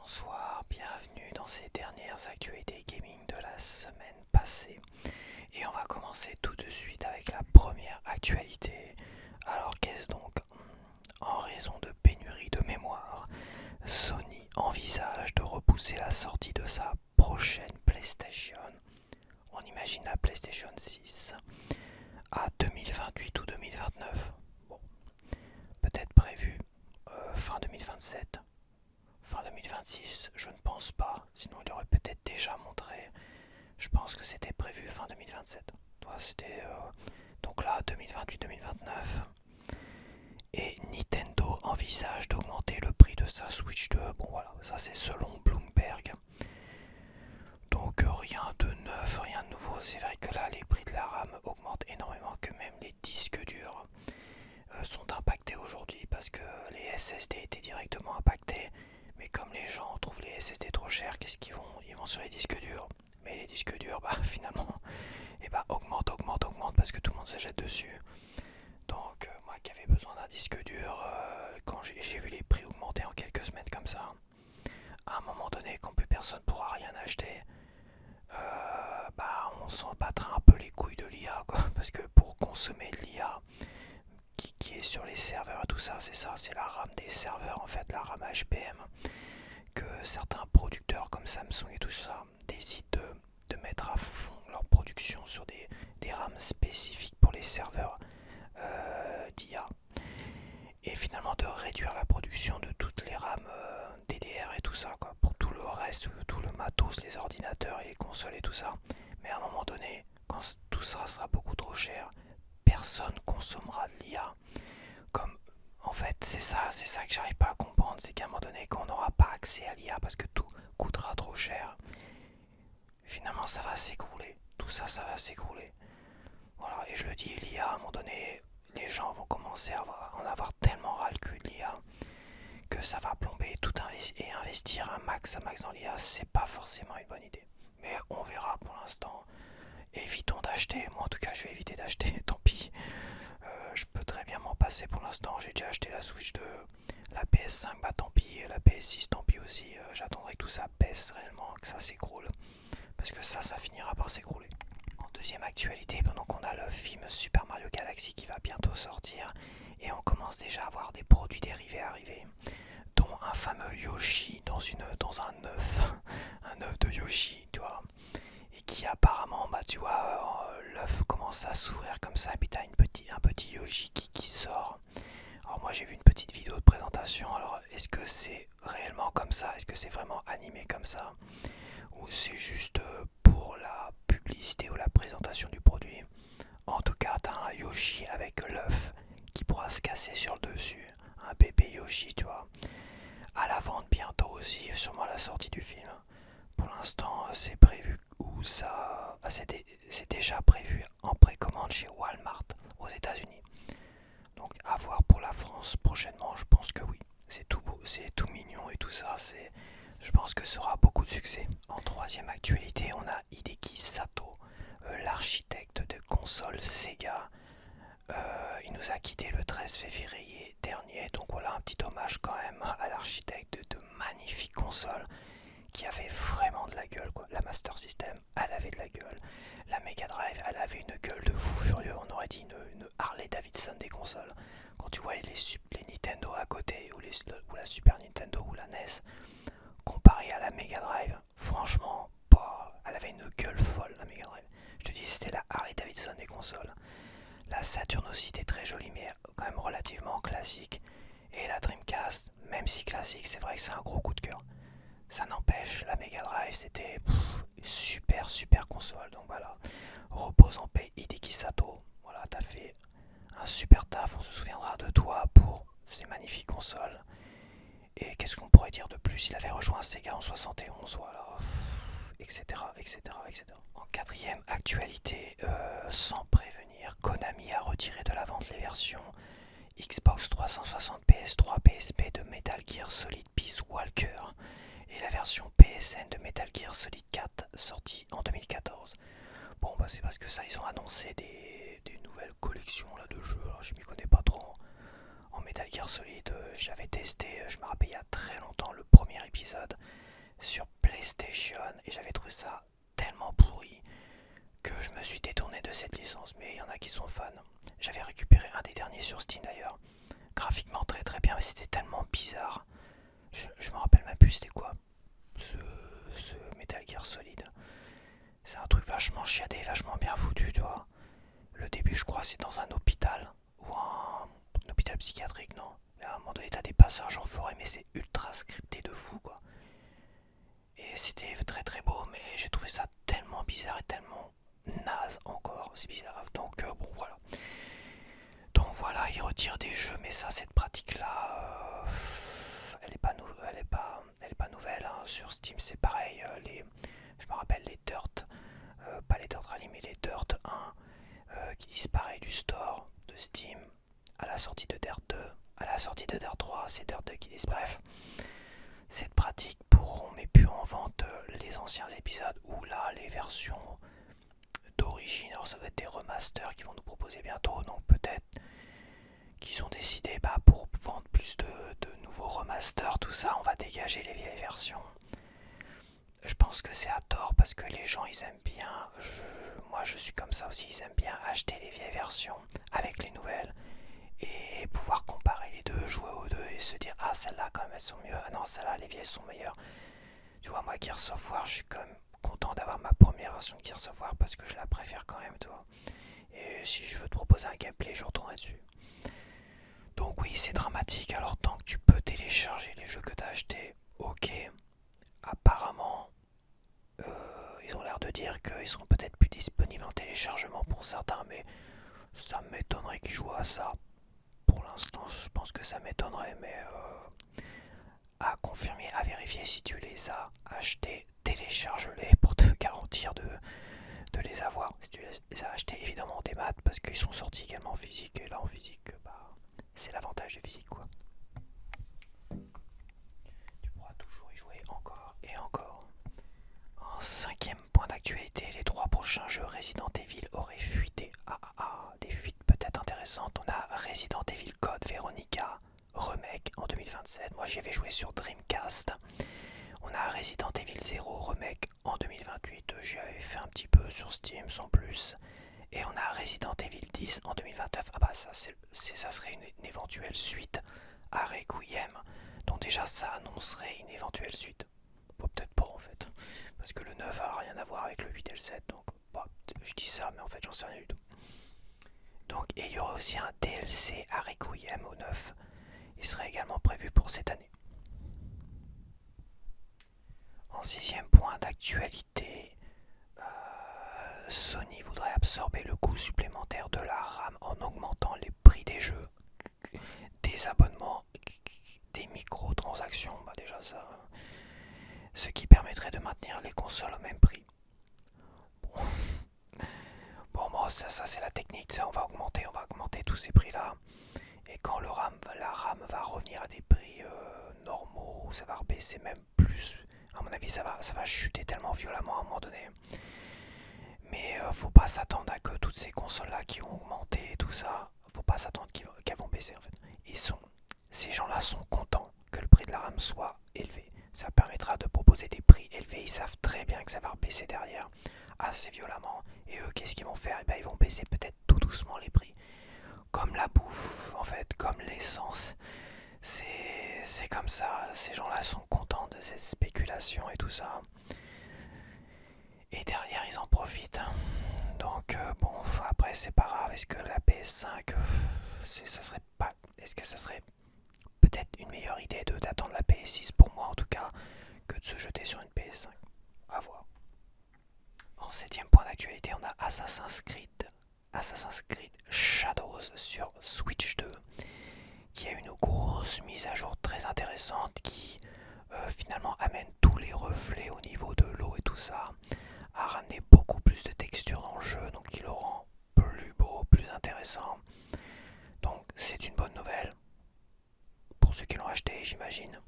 Bonsoir, bienvenue dans ces dernières actualités gaming de la semaine passée. Et on va commencer tout de suite avec la première actualité. Alors qu'est-ce donc? En raison de pénurie de mémoire, Sony envisage de repousser la sortie de sa prochaine PlayStation. On imagine la PlayStation 6 à 2028 ou 2029. Bon, peut-être prévu fin 2027. Fin 2026, je ne pense pas, sinon il aurait peut-être déjà montré. Je pense que c'était prévu fin 2027. C'était donc là 2028-2029. Et Nintendo envisage d'augmenter le prix de sa Switch 2. Bon voilà, ça c'est selon Bloomberg. Donc rien de neuf, rien de nouveau. C'est vrai que là les prix de la RAM augmentent énormément, que même les disques durs sont impactés aujourd'hui parce que les SSD étaient directement impactés. Mais comme les gens trouvent les SSD trop chers, qu'est-ce qu'ils vont? Ils vont sur les disques durs. Mais les disques durs, finalement, augmentent parce que tout le monde se jette dessus. Donc moi qui avais besoin d'un disque dur, quand j'ai vu les prix augmenter en quelques semaines comme ça, à un moment donné, quand plus personne pourra rien acheter, on s'en battra un peu les couilles de l'IA, quoi. Parce que pour consommer de l'IA qui est sur les serveurs et tout ça, c'est la RAM des serveurs en fait, la RAM HBM, que certains producteurs comme Samsung et tout ça décident de mettre à fond leur production sur des RAM spécifiques pour les serveurs d'IA, et finalement de réduire la production de toutes les RAM DDR et tout ça, quoi, pour tout le reste, tout le matos, les ordinateurs et les consoles et tout ça. Mais à un moment donné, quand tout ça sera beaucoup trop cher, personne consommera de l'IA. Comme en fait, c'est ça que j'arrive pas à comprendre, c'est qu'à un moment donné, quand on n'aura pas accès à l'IA parce que tout coûtera trop cher, finalement ça va s'écrouler. Tout ça, ça va s'écrouler. Voilà, et je le dis, l'IA, à un moment donné, les gens vont commencer à en avoir tellement ras le cul de l'IA que ça va plomber tout et investir un max dans l'IA, c'est pas forcément une bonne idée. Mais on verra pour l'instant. Évitons d'acheter. Moi en tout cas, je vais éviter d'acheter. Tant pis. Je peux très bien m'en passer pour l'instant. J'ai déjà acheté la Switch 2, la PS5, tant pis. La PS6, tant pis aussi. J'attendrai que tout ça baisse réellement, que ça s'écroule. Parce que ça finira par s'écrouler. En deuxième actualité, donc on a le film Super Mario Galaxy qui va bientôt sortir. Et on commence déjà à voir des produits dérivés arriver, dont un fameux Yoshi dans un œuf. Un œuf de Yoshi, tu vois. Et qui apparemment, tu vois, l'œuf commence à s'ouvrir comme ça, et puis t'as un petit Yoshi qui sort. Alors moi j'ai vu une petite vidéo de présentation, alors est-ce que c'est réellement comme ça? Est-ce que c'est vraiment animé comme ça? Ou c'est juste pour la publicité ou la présentation du produit? En tout cas, t'as un Yoshi avec l'œuf qui pourra se casser sur le dessus. Un bébé Yoshi, tu vois. À la vente bientôt aussi, sûrement à la sortie du film. Pour l'instant, c'est prévu où ça. C'est déjà prévu en précommande chez Walmart aux États-Unis. Donc à voir pour la France prochainement, je pense que oui. C'est tout beau, c'est tout mignon et tout ça. Je pense que ça aura beaucoup de succès. En troisième actualité, on a Hideki Sato, l'architecte de console Sega. Il nous a quitté le 13 février dernier, donc voilà un petit hommage quand même à l'architecte de magnifiques consoles qui avait vraiment de la gueule, quoi. La Master System, elle avait de la gueule. La Mega Drive, elle avait une gueule de fou furieux. On aurait dit une Harley Davidson des consoles. Quand tu voyais les Nintendo à côté, ou la Super Nintendo ou la NES, comparé à la Mega Drive, franchement, elle avait une gueule folle, la Mega Drive. Je te dis, c'était la Harley Davidson des consoles. La Saturn aussi était très jolie, mais quand même relativement classique. Et la Dreamcast, même si classique, c'est vrai que c'est un gros coup de cœur. Ça n'empêche, la Mega Drive c'était super console. Donc voilà, repose en paix Hideki Sato. Voilà, t'as fait un super taf, on se souviendra de toi pour ces magnifiques consoles. Et qu'est-ce qu'on pourrait dire de plus? Il avait rejoint Sega en 71, voilà, etc. En quatrième actualité, sans prévenir, Konami a retiré de la vente les versions Xbox 360, PS3, PSP de Metal Gear Solid Peace Walker et la version PSN de Metal Gear Solid 4 sortie en 2014. Bon, c'est parce que ça, ils ont annoncé des nouvelles collections là, de jeux. Alors, je m'y connais pas trop en Metal Gear Solid, j'avais testé, je me rappelle il y a très longtemps, le premier épisode sur PlayStation et j'avais trouvé ça tellement pourri que je me suis détourné de cette licence, mais il y en a qui sont fans. J'avais récupéré un des derniers sur Steam d'ailleurs, graphiquement très très bien, mais c'était tellement bizarre. Je me rappelle même plus c'était quoi ce, ce Metal Gear Solid. C'est un truc vachement chiadé, vachement bien foutu, tu vois. Le début, je crois, c'est dans un hôpital ou un hôpital psychiatrique, non. Et à un moment donné, t'as des passages en forêt, mais c'est ultra scripté de fou, quoi. Et c'était très très beau, mais j'ai trouvé ça tellement bizarre et tellement naze encore. C'est bizarre. Donc bon, voilà. Donc voilà, ils retirent des jeux, mais ça, cette pratique-là, elle est pas, elle est pas nouvelle. Hein. Sur Steam, c'est pareil. Je me rappelle les Dirt, pas les Dirt Rally, mais les Dirt 1 qui disparaît du store de Steam à la sortie de Dirt 2, à la sortie de Dirt 3, c'est Dirt 2 qui disparaît. Bref, cette pratique pour on met plus en vente les anciens épisodes ou là les versions d'origine. Alors ça va être des remasters qui vont nous proposer bientôt, donc peut-être qu'ils ont décidé pour vendre plus de nouveaux remasters, tout ça, on va dégager les vieilles versions. Je pense que c'est à tort parce que les gens ils aiment bien, moi je suis comme ça aussi, ils aiment bien acheter les vieilles versions avec les nouvelles et pouvoir comparer les deux, jouer aux deux et se dire ah celles-là quand même elles sont mieux, ah non celles-là les vieilles sont meilleures. Tu vois moi Gears of War je suis quand même content d'avoir ma première version de Gears of War parce que je la préfère quand même, tu vois. Et si je veux te proposer un gameplay je retournerai dessus. Donc oui c'est dramatique, alors tant que tu peux télécharger les jeux que tu as achetés, ok. Apparemment ils ont l'air de dire qu'ils seront peut-être plus disponibles en téléchargement pour certains, mais ça m'étonnerait qu'ils jouent à ça. Pour l'instant, je pense que ça m'étonnerait, mais à confirmer, à vérifier si tu les as achetés, télécharge-les pour te garantir de les avoir. Si tu les as achetés évidemment en démat, parce qu'ils sont sortis également en physique, et là en physique, c'est l'avantage de physique quoi. Tu pourras toujours y jouer encore et encore. En cinquième point d'actualité, les 3 prochains jeux Resident Evil auraient fuité. Des fuites peut-être intéressantes. On a Resident Evil Code Veronica Remake en 2027. Moi j'y avais joué sur Dreamcast. On a Resident Evil 0 Remake en 2028. J'y avais fait un petit peu sur Steam sans plus. Et on a Resident Evil 10 en 2029. Ça serait une éventuelle suite à Requiem. Donc déjà ça annoncerait une éventuelle suite. Peut-être pas en fait. Parce que le 9 a rien à voir avec le 8 et le 7. Donc je dis ça mais en fait j'en sais rien du tout. Donc et il y aura aussi un DLC à Requiem au 9. Il serait également prévu pour cette année. En sixième point d'actualité, Sony voudrait absorber le coût supplémentaire de la RAM en augmentant les prix des jeux, des abonnements, des microtransactions, déjà ça, ce qui permettrait de maintenir les consoles au même prix. Bon ça c'est la technique, ça, on va augmenter tous ces prix là, et quand la RAM va revenir à des prix normaux, ça va rebaisser même plus. À mon avis ça va chuter tellement violemment à un moment donné. Mais faut pas s'attendre à que toutes ces consoles là qui ont augmenté et tout ça, faut pas s'attendre qu'elles vont baisser en fait. Ces gens là sont contents que le prix de la RAM soit élevé. Ça permettra de proposer des prix élevés, ils savent très bien que ça va rebaisser derrière assez violemment. Et eux qu'est-ce qu'ils vont faire? Ils vont baisser peut-être tout doucement les prix. Comme la bouffe en fait, comme l'essence. C'est comme ça, ces gens là sont contents de cette spéculation et tout ça. Et derrière ils en profitent. Donc bon, après c'est pas grave. Est-ce que la PS5, est-ce que ça serait peut-être une meilleure idée d'attendre la PS6 pour moi en tout cas que de se jeter sur une PS5? À voir. En septième point d'actualité, on a Assassin's Creed Shadows sur Switch 2 qui a une grosse mise à jour très intéressante qui finalement amène tous les reflets au niveau de l'eau et tout ça à ramener beaucoup plus de texture dans le jeu, donc il le rend plus beau, plus intéressant. Donc c'est une bonne nouvelle pour ceux qui l'ont acheté, j'imagine.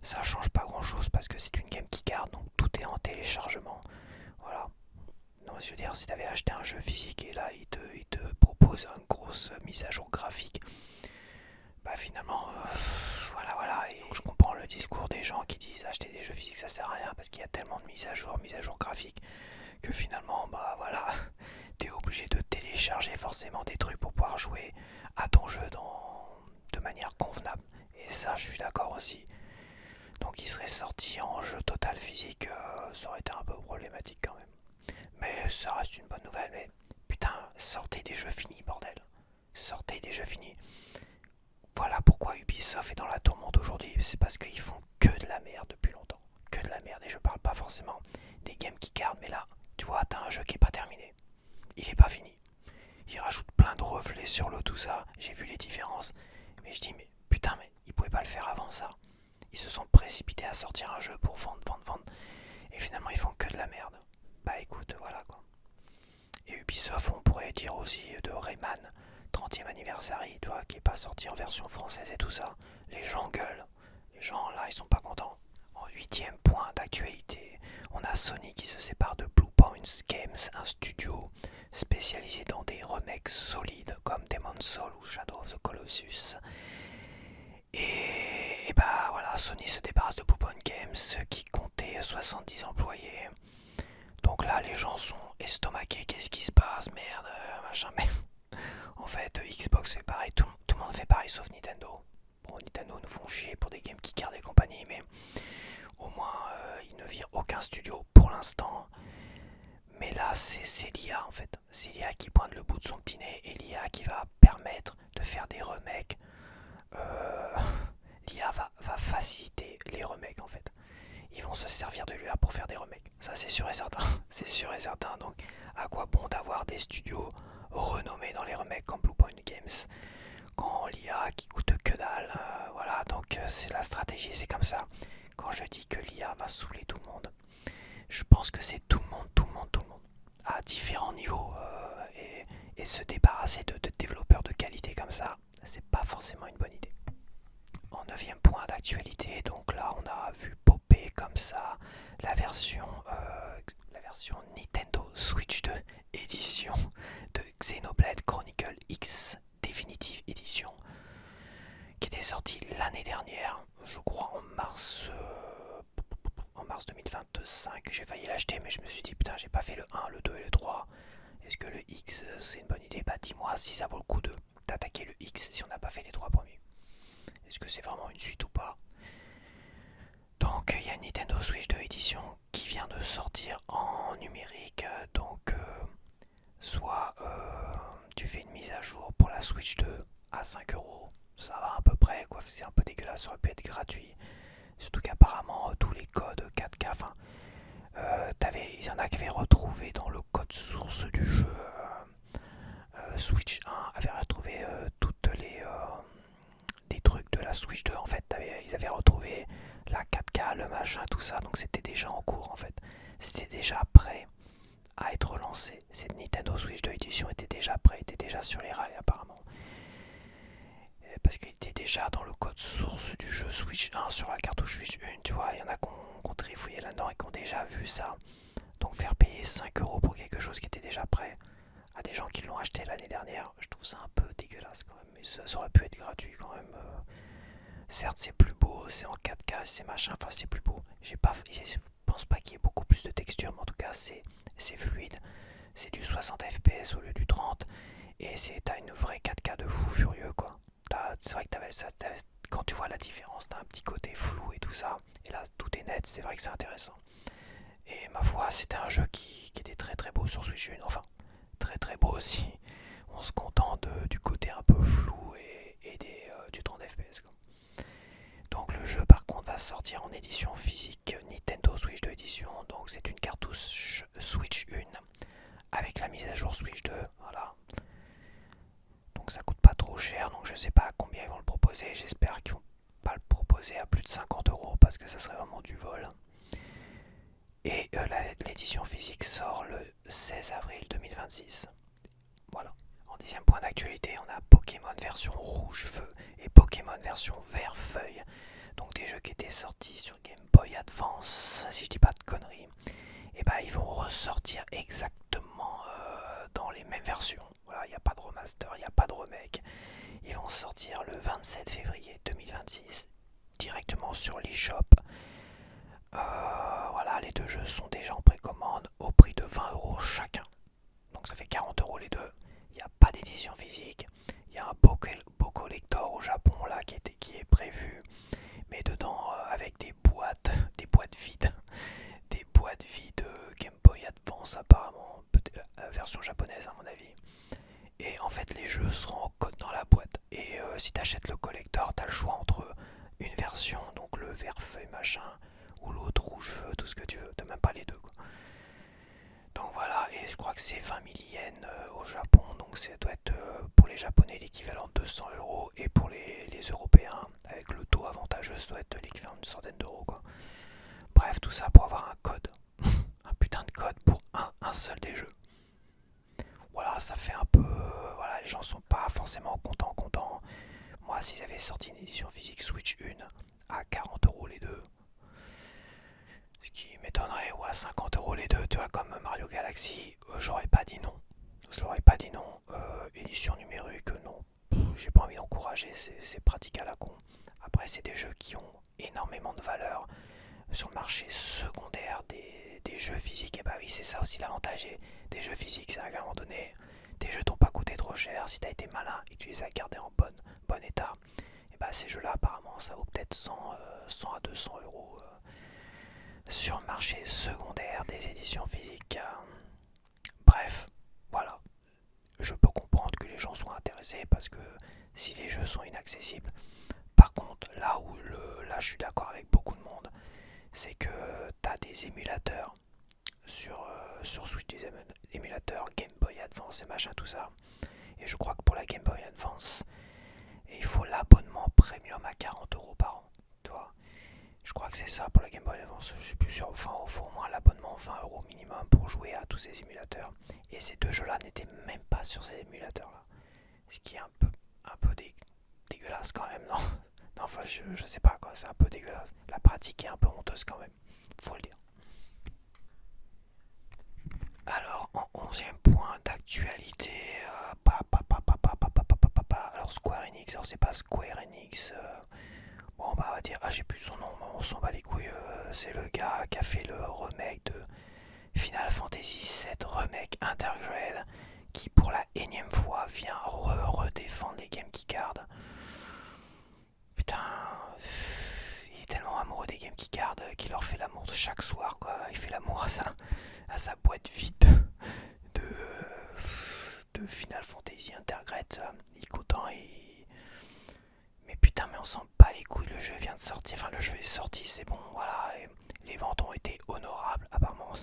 Ça change pas grand chose parce que c'est une game qui garde, donc tout est en téléchargement. Voilà. Non, je veux dire, si tu avais acheté un jeu physique et là il te propose une grosse mise à jour graphique, finalement qu'il y a tellement de mises à jour graphiques, que finalement, bah voilà, t'es obligé de télécharger forcément des trucs pour pouvoir jouer à ton jeu de manière convenable. Et ça, je suis d'accord aussi. Donc il serait sorti en jeu total physique, ça aurait été un peu problématique quand même. Mais ça reste une bonne nouvelle, mais putain, sortez des jeux finis, bordel. Sortez des jeux finis. Voilà pourquoi Ubisoft est dans la tourmente aujourd'hui, c'est parce qu'ils font que de la merde depuis longtemps. Que de la merde, et je parle pas forcément des games qui cardent, mais là, tu vois, t'as un jeu qui est pas terminé. Il est pas fini. Ils rajoutent plein de reflets sur l'eau, tout ça, j'ai vu les différences. Mais je dis, mais putain, mais ils pouvaient pas le faire avant ça. Ils se sont précipités à sortir un jeu pour vendre. Et finalement, ils font que de la merde. Bah écoute, voilà quoi. Et Ubisoft, on pourrait dire aussi de Rayman, 30e anniversaire, tu vois, qui est pas sorti en version française et tout ça. Les gens gueulent. Les gens là, ils sont pas contents. En 8e point d'actualité, on a Sony qui se sépare de Blue Point Games, un studio spécialisé dans des remakes solides comme Demon's Souls ou Shadow of the Colossus. Et bah voilà, Sony se débarrasse de Blue Point Games qui comptait 70 employés. Donc là, les gens sont estomaqués, qu'est-ce qui se passe, merde, machin, mais en fait, Xbox fait pareil, tout le monde fait pareil sauf Nintendo. Bon, Nintendo nous font chier pour des Game Kickers et compagnie, mais au moins, ils ne virent aucun studio pour l'instant. Mais là, c'est l'IA en fait. C'est l'IA qui pointe le bout de son petit nez et l'IA qui va permettre de faire des remakes. Euh, L'IA va faciliter les remakes en fait. Ils vont se servir de l'IA pour faire des remakes. Ça, c'est sûr et certain. C'est sûr et certain. Donc, à quoi bon d'avoir des studios renommés dans les remakes comme Blue Point Games quand l'IA qui coûte que dalle, voilà, donc c'est la stratégie, c'est comme ça. Quand je dis que l'IA va saouler tout le monde, je pense que c'est tout le monde, à différents niveaux, et se débarrasser de développeurs de qualité comme ça, c'est pas forcément une bonne idée. En 9e point d'actualité, donc là on a vu popper comme ça la version Nintendo Switch 2 édition de Xenoblade Chronicle X Definitive Edition qui était sortie l'année dernière, je crois en mars 2025. J'ai failli l'acheter mais je me suis dit putain j'ai pas fait le 1, le 2 et le 3. Est-ce que le X c'est une bonne idée? Bah dis-moi si ça vaut le coup d'attaquer le X si on n'a pas fait les 3 premiers. Est-ce que c'est vraiment une suite ou pas? Donc il y a une Nintendo Switch 2 édition qui vient de sortir en numérique. Donc soit tu fais une mise à jour pour la Switch 2 à 5€. Ça va à peu près quoi, c'est un peu dégueulasse, ça aurait pu être gratuit. Surtout qu'apparemment tous les codes 4K, enfin il y en a qui avaient retrouvé dans le code source du jeu Switch 1, avaient retrouvé toutes des trucs de la Switch 2 en fait. Ils avaient retrouvé la 4K, le machin, tout ça, donc c'était déjà en cours en fait. C'était déjà prêt à être lancé. Cette Nintendo Switch 2 édition était déjà prêt, était déjà sur les rails apparemment. Parce qu'il était déjà dans le code source du jeu Switch 1 sur la cartouche Switch 1, tu vois, il y en a qui ont trifouillé là-dedans et qui ont déjà vu ça. Donc faire payer 5€ pour quelque chose qui était déjà prêt à des gens qui l'ont acheté l'année dernière, je trouve ça un peu dégueulasse quand même. Mais ça aurait pu être gratuit quand même. Certes, c'est plus beau, c'est en 4K, c'est machin, enfin c'est plus beau. Je pense pas qu'il y ait beaucoup plus de texture, mais en tout cas c'est fluide. C'est du 60 fps au lieu du 30. Et t'as une vraie 4K de fou furieux quoi. C'est vrai que quand tu vois la différence, t'as un petit côté flou et tout ça. Et là, tout est net, c'est vrai que c'est intéressant. Et ma foi, c'était un jeu qui était très très beau sur Switch 1. Enfin, très très beau aussi. On se contente du côté un peu flou et du 30 fps quoi. Donc le jeu par contre va sortir en édition physique Nintendo Switch 2 édition. Donc c'est une cartouche Switch 1 avec la mise à jour Switch 2. Voilà. Donc ça coûte pas trop cher. Donc je sais pas à combien ils vont le proposer. J'espère qu'ils vont pas le proposer à plus de 50€ parce que ça serait vraiment du vol. Et l'édition physique sort le 16 avril 2026. Voilà. En 10e point d'actualité, on a Pokémon version rouge feu et Pokémon version vert feuille. Donc des jeux qui étaient sortis sur Game Boy Advance, si je dis pas de conneries. Et bah ils vont ressortir exactement dans les mêmes versions. Voilà, il n'y a pas de remaster, il n'y a pas de remake. Ils vont sortir le 27 février 2026 directement sur l'eShop. Voilà, les deux jeux sont déjà en précommande au prix de 20 € chacun. Donc ça fait 40 € les deux. Il n'y a pas d'édition physique. Il y a un beau collector au Japon là qui est prévu. Mais dedans avec des boîtes vides. Des boîtes vides Game Boy Advance apparemment. Version japonaise à mon avis. Et en fait les jeux seront en code dans la boîte. Et si tu achètes le collector, tu as le choix entre une version, donc le vert feuille machin, ou l'autre rouge feu, tout ce que tu veux. T'as même pas les deux quoi. Donc voilà, et je crois que c'est 20 000 yens au Japon, donc ça doit être pour les Japonais l'équivalent de 200 € et pour les Européens, avec le taux avantageux, ça doit être l'équivalent d'une centaine d'euros quoi. Bref, tout ça pour avoir un code, un putain de code pour un seul des jeux. Voilà, ça fait un peu, voilà, les gens sont pas forcément contents. Moi, s'ils avaient sorti une édition physique Switch 1 à 40 € les deux, ce qui m'étonnerait, ou à 50 € les deux, tu vois, comme Mario Galaxy, j'aurais pas dit non. J'aurais pas dit non. Édition numérique, non. J'ai pas envie d'encourager, c'est pratique à la con. Après, c'est des jeux qui ont énormément de valeur sur le marché secondaire des jeux physiques. Et bah oui, c'est ça aussi l'avantage des jeux physiques, c'est à un moment donné, tes jeux t'ont pas coûté trop cher. Si t'as été malin et que tu les as gardés en bon état, et bah ces jeux-là, apparemment, ça vaut peut-être 100 à 200 € sur le marché secondaire des éditions physiques. Bref, voilà. Je peux comprendre que les gens soient intéressés parce que si les jeux sont inaccessibles. Par contre, là je suis d'accord avec beaucoup de monde, c'est que tu as des émulateurs sur Switch, des émulateurs Game Boy Advance et machin tout ça. Et je crois que pour la Game Boy Advance, il faut l'abonnement premium à 40 € par an. Tu vois, je crois que c'est ça pour la Game Boy Advance, je suis plus sûr. Enfin, il faut au moins l'abonnement 20 € minimum pour jouer à tous ces émulateurs. Et ces deux jeux-là n'étaient même pas sur ces émulateurs-là. Ce qui est un peu dégueulasse quand même, non? Non, enfin, je sais pas quoi, c'est un peu dégueulasse. La pratique est un peu honteuse quand même, faut le dire. Alors, en 11e point d'actualité, alors Square Enix, alors c'est pas Square Enix, bon bah on va dire, ah j'ai plus son nom, on s'en bat les couilles, c'est le gars qui a fait le remake de Final Fantasy VII Remake Intergrade, qui pour la énième fois vient redéfendre les Game Keycards. Putain, il est tellement amoureux des Game Keycards qu'il leur fait l'amour chaque soir quoi. Il fait l'amour à sa boîte vide de Final Fantasy Intergrade. Il est content et... Mais putain, mais on s'en bat les couilles, le jeu vient de sortir, enfin le jeu est sorti, c'est bon, voilà. Et les ventes ont été honorables, apparemment,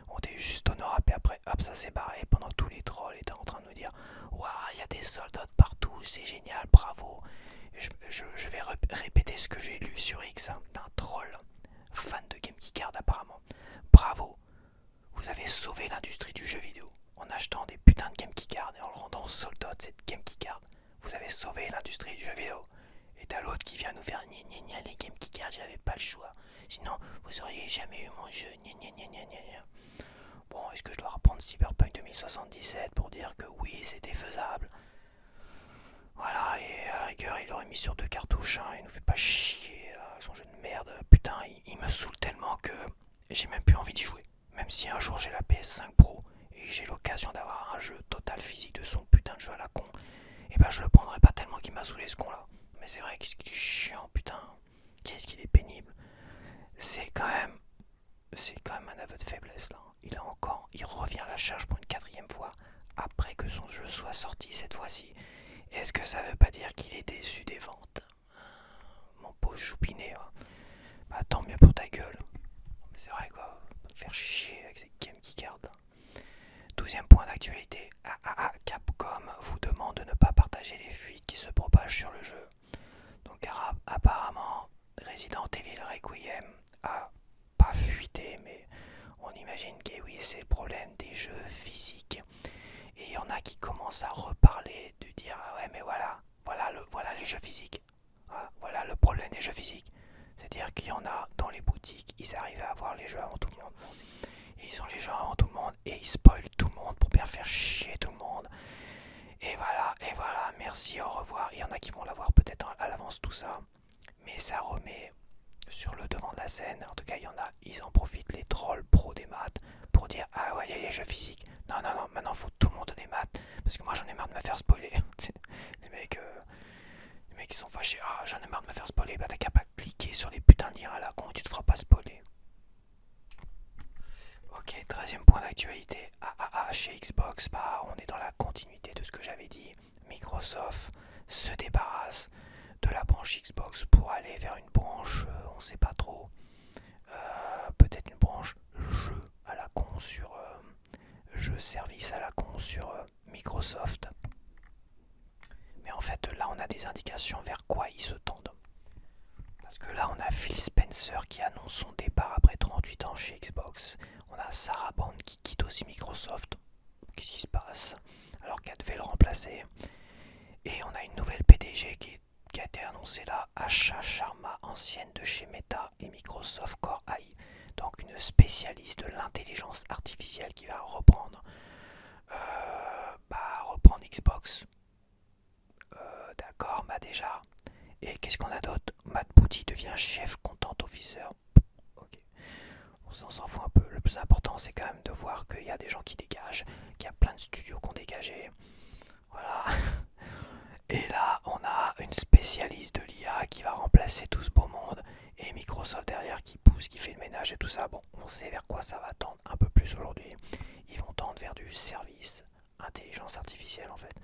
ont été juste honorables, et après, hop, ça s'est barré pendant tous les trolls étaient en train de nous dire waouh, il y a des soldats partout, c'est génial, bravo. Je vais répéter ce que j'ai lu sur X d'un troll fan de Game Keycard apparemment. Bravo, vous avez sauvé l'industrie du jeu vidéo en achetant des putains de Game Keycard et en le rendant sold out cette Game Keycard. Vous avez sauvé l'industrie du jeu vidéo. Et t'as l'autre qui vient nous faire gna gna gna les Game Keycard, j'avais pas le choix. Sinon, vous auriez jamais eu mon jeu, gna gna gna gna gna. Bon, est-ce que je dois reprendre Cyberpunk 2077 pour dire que oui, c'était faisable? Voilà, et à la rigueur, il l'aurait mis sur 2 cartouches, hein, il nous fait pas chier, son jeu de merde. Putain, il me saoule tellement que j'ai même plus envie d'y jouer. Même si un jour j'ai la PS5 Pro et j'ai l'occasion d'avoir un jeu total physique de son putain de jeu à la con, et ben je le prendrai pas tellement qu'il m'a saoulé ce con là. Mais c'est vrai qu'est-ce qu'il est chiant, putain. Qu'est-ce qu'il est pénible. C'est quand même un aveu de faiblesse là. Il revient à la charge pour une 4e fois après que son jeu soit sorti cette fois-ci. Est-ce que ça veut pas dire qu'il est déçu des ventes? Mon pauvre choupinet. Hein. Bah tant mieux pour ta gueule. Mais c'est vrai quoi, va te faire chier avec ces Game Keycard. 12e point d'actualité. Capcom vous demande de ne pas partager les fuites qui se propagent sur le jeu. Donc apparemment, Resident Evil Requiem a pas fuité, mais on imagine que oui, c'est le problème des jeux physiques. Et il y en a qui commencent à reparler, de dire ah ouais mais voilà les jeux physiques. Voilà le problème des jeux physiques. C'est-à-dire qu'il y en a dans les boutiques, ils arrivent à avoir les jeux avant tout le monde. Et ils ont les jeux avant tout le monde et ils spoilent tout le monde pour bien faire chier tout le monde. Et voilà, merci, au revoir. Il y en a qui vont l'avoir peut-être à l'avance tout ça. Mais ça remet sur le devant de la scène. En tout cas, il y en a, ils en profitent, les trolls pro des maths, pour dire ah ouais, il y a les jeux physiques. Non, non, non, maintenant faut tout le monde des maths, parce que moi j'en ai marre de me faire spoiler. les mecs, euh, les mecs ils sont fâchés, ah j'en ai marre de me faire spoiler, bah t'as qu'à pas cliquer sur les putains de liens à la con, tu te feras pas spoiler. Ok, 13e point d'actualité. Chez Xbox, bah on est dans la continuité de ce que j'avais dit. Microsoft se débarrasse de la branche Xbox pour aller vers une branche, on sait pas trop, peut-être une branche jeu à la con sur jeu service à la con sur Microsoft. Mais en fait là on a des indications vers quoi ils se tendent. Parce que là on a Phil Spencer qui annonce son départ après 38 ans chez Xbox. On a Sarah Bond qui quitte aussi Microsoft. Qu'est-ce qui se passe alors qu'elle devait le remplacer. Et on a une nouvelle PDG qui a été annoncée là, Asha Sharma, ancienne de chez Meta et Microsoft Core AI. Donc une spécialiste de l'intelligence artificielle qui va reprendre Xbox. D'accord, bah déjà. Et qu'est-ce qu'on a d'autre? Matt Booty devient chef content officer. Ok, on s'en fout un peu. Le plus important, c'est quand même de voir qu'il y a des gens qui dégagent, qu'il y a plein de studios qui ont dégagé. Voilà. Et là, on a une spécialiste de l'IA qui va remplacer tout ce beau monde et Microsoft derrière qui pousse, qui fait le ménage et tout ça. Bon, on sait vers quoi ça va tendre un peu plus aujourd'hui. Ils vont tendre vers du service, intelligence artificielle en fait.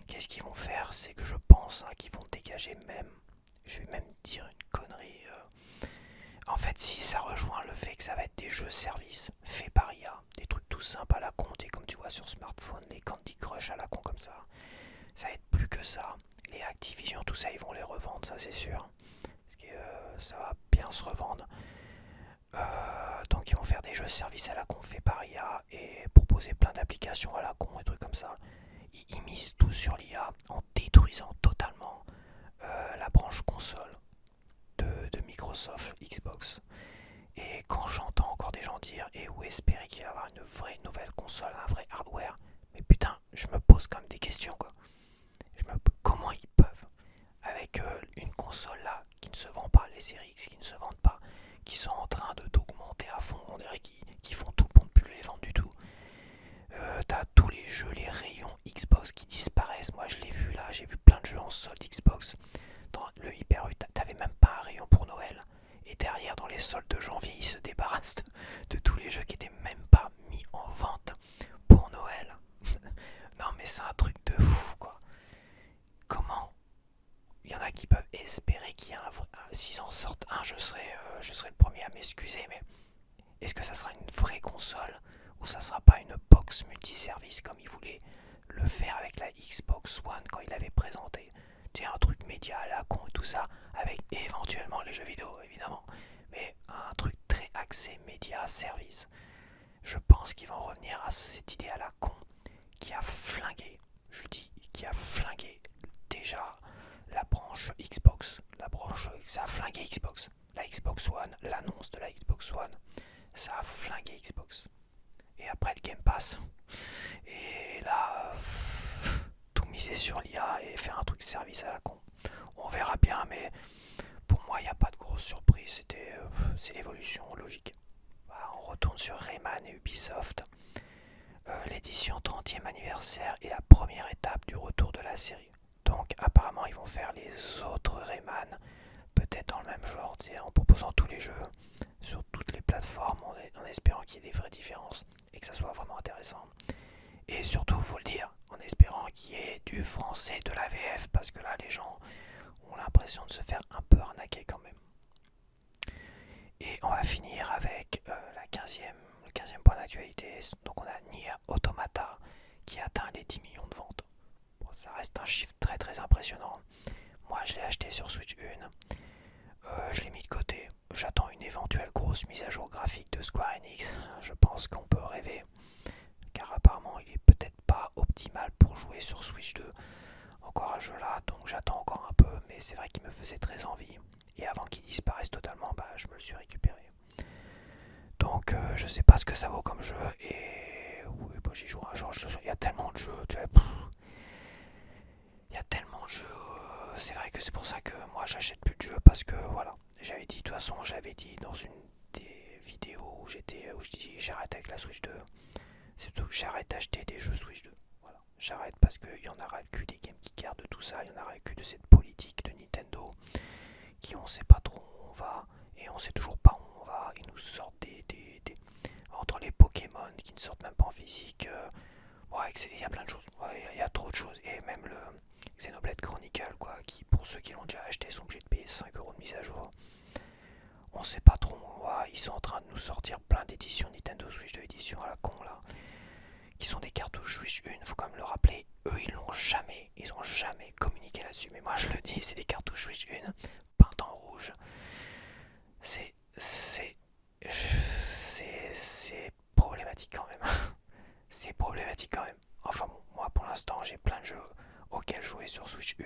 Qu'est-ce qu'ils vont faire? C'est que je pense qu'ils vont dégager même, je vais même dire une connerie. En fait, si ça rejoint le fait que ça va être des jeux services faits par IA, des trucs tout simples à la con, et comme tu vois sur smartphone, les Candy Crush à la con comme ça va être plus que ça. Les Activision, tout ça, ils vont les revendre, ça c'est sûr. Parce que ça va bien se revendre. Donc ils vont faire des jeux services à la con faits par IA et proposer plein d'applications à la con et trucs comme ça. Ils misent tout sur l'IA en détruisant totalement la branche console de Microsoft Xbox. Et quand j'entends encore des gens dire et où espérer qu'il va y avoir une vraie nouvelle console, un vrai hardware, mais putain, je me pose quand même des questions quoi. Comment ils peuvent, avec une console là qui ne se vend pas, les séries X qui ne se vendent pas, qui sont en train d'augmenter à fond, on dirait qu'ils font tout pour ne plus les vendre du tout. T'as tous les jeux, les rayons Xbox qui disparaissent. Moi je l'ai vu là, j'ai vu plein de jeux en solde Xbox. Dans le Hyper U, t'avais même pas un rayon pour Noël. Et derrière, dans les soldes de janvier, ils se débarrassent de tous les jeux qui étaient même pas mis en vente pour Noël. Non mais c'est un truc de fou quoi. Comment il y en a qui peuvent espérer qu'il y a s'ils en sortent un, je serai le premier à m'excuser, mais est-ce que ça sera une vraie console ou ça sera pas une box multiservice comme ils voulaient le faire avec la Xbox One quand ils l'avaient présenté? Tu sais, un truc média à la con et tout ça, avec éventuellement les jeux vidéo évidemment, mais un truc très axé média service. Je pense qu'ils vont revenir à cette idée à la con qui a flingué, je dis, qui a flingué déjà la branche Xbox, ça a flingué Xbox, la Xbox One, l'annonce de la Xbox One, ça a flingué Xbox. Et après le Game Pass, et là, tout miser sur l'IA et faire un truc service à la con. On verra bien, mais pour moi, il n'y a pas de grosse surprise, c'est l'évolution logique. Bah, on retourne sur Rayman et Ubisoft. L'édition 30e anniversaire est la première étape du retour de la série. Donc apparemment ils vont faire les autres Rayman, peut-être dans le même genre, en proposant tous les jeux sur toutes les plateformes, en espérant qu'il y ait des vraies différences et que ça soit vraiment intéressant. Et surtout, faut le dire, en espérant qu'il y ait du français, de la VF, parce que là les gens ont l'impression de se faire un peu arnaquer quand même. Et on va finir avec le 15e point d'actualité. Donc on a Nier Automata qui atteint les 10 millions de ventes. Bon, ça reste un chiffre très très impressionnant. Moi je l'ai acheté sur Switch 1. Je l'ai mis de côté. J'attends une éventuelle grosse mise à jour graphique de Square Enix. Je pense qu'on peut rêver. Car apparemment il est peut-être pas optimal pour jouer sur Switch 2. Encore un jeu là, donc j'attends encore un peu. Mais c'est vrai qu'il me faisait très envie. Et avant qu'il disparaisse totalement, je me le suis récupéré. Donc je sais pas ce que ça vaut comme jeu. Et oui, j'y joue un jour. Il y a tellement de jeux. Il y a tellement de jeux. C'est vrai que c'est pour ça que moi j'achète plus de jeux. Parce que voilà, j'avais dit, de toute façon, j'avais dit dans une des vidéos où je dis j'arrête avec la Switch 2, c'est tout, j'arrête d'acheter des jeux Switch 2. Voilà. J'arrête parce qu'il y en a ras le cul des Game Gear, de tout ça, il y en a ras le cul de cette politique de Nintendo qui on sait pas trop où on va et on sait toujours pas où on va. Ils nous sortent entre les Pokémon qui ne sortent même pas en physique. Ouais, il y a plein de choses. Ouais, il y a trop de choses. Et même le Xenoblade Chronicle, quoi, qui pour ceux qui l'ont déjà acheté sont obligés de payer 5 € de mise à jour. On sait pas trop où on va. Ils sont en train de nous sortir plein d'éditions Nintendo Switch 2 édition à la con là, qui sont des cartouches Switch 1. Faut quand même le rappeler. Eux, ils ont jamais communiqué là-dessus. Mais moi, je le dis, c'est des cartouches Switch 1 peintes en rouge. C'est c'est problématique quand même. C'est problématique quand même. Enfin bon, moi pour l'instant j'ai plein de jeux auxquels jouer sur Switch 1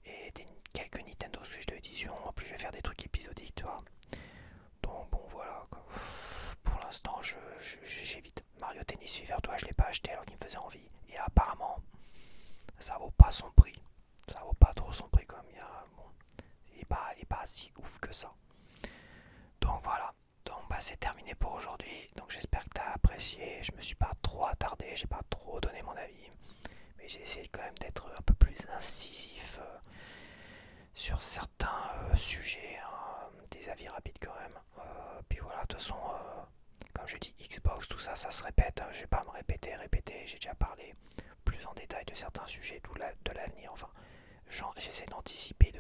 et quelques Nintendo Switch 2 édition. En plus je vais faire des trucs épisodiques, tu vois. Donc bon voilà, pour l'instant j'évite. Mario Tennis Fever, toi je l'ai pas acheté alors qu'il me faisait envie. Et apparemment ça vaut pas son prix. Ça vaut pas trop son prix comme il y a. Bon, il est pas si ouf que ça. Donc voilà. Donc bah c'est terminé pour aujourd'hui. Donc j'espère que tu as apprécié. Je me suis pas trop attardé, j'ai pas trop donné mon avis. Mais j'ai essayé quand même d'être un peu plus incisif sur certains sujets, hein, des avis rapides quand même. Puis voilà, de toute façon, comme je dis, Xbox, tout ça, ça se répète. Hein, je vais pas me répéter. J'ai déjà parlé plus en détail de certains sujets de l'avenir. Enfin, j'essaie d'anticiper